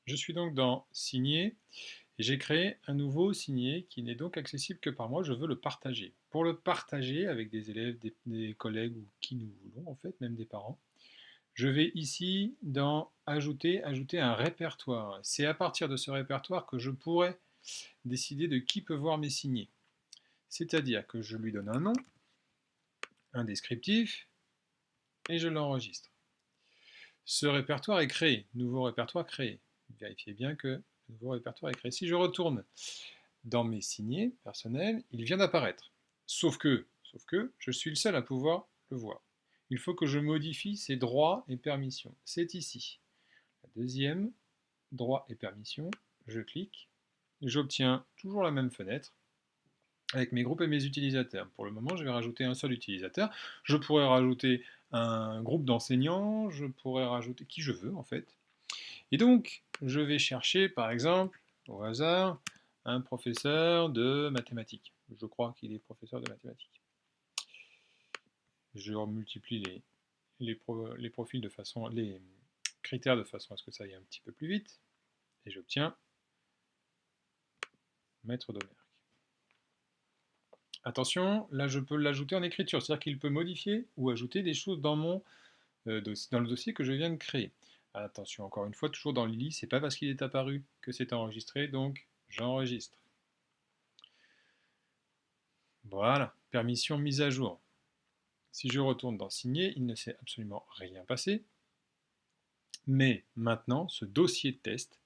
Je suis donc dans Signer et j'ai créé un nouveau signet qui n'est donc accessible que par moi. Je veux le partager. Pour le partager avec des élèves, des collègues ou qui nous voulons en fait, même des parents, je vais ici dans ajouter un répertoire. C'est à partir de ce répertoire que je pourrais décider de qui peut voir mes signets. C'est-à-dire que je lui donne un nom, un descriptif et je l'enregistre. Ce répertoire est créé, nouveau répertoire créé. Vérifiez bien que le nouveau répertoire est créé. Si je retourne dans mes signets personnels, il vient d'apparaître. Sauf que, je suis le seul à pouvoir le voir. Il faut que je modifie ces droits et permissions. C'est ici. La deuxième, droits et permissions, je clique, j'obtiens toujours la même fenêtre avec mes groupes et mes utilisateurs. Pour le moment, je vais rajouter un seul utilisateur. Je pourrais rajouter un groupe d'enseignants, je pourrais rajouter qui je veux en fait. Et donc, je vais chercher par exemple, au hasard, un professeur de mathématiques. Je crois qu'il est professeur de mathématiques. Je multiplie les profils de façon, les critères de façon à ce que ça aille un petit peu plus vite. Et j'obtiens maître d'Omer. Attention, là je peux l'ajouter en écriture, c'est-à-dire qu'il peut modifier ou ajouter des choses dans dans le dossier que je viens de créer. Attention, encore une fois, toujours dans Lily, c'est pas parce qu'il est apparu que c'est enregistré, donc j'enregistre. Voilà, permission mise à jour. Si je retourne dans Signer, il ne s'est absolument rien passé, mais maintenant, ce dossier de test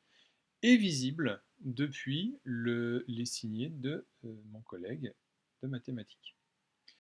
est visible depuis les signets de mon collègue de mathématiques.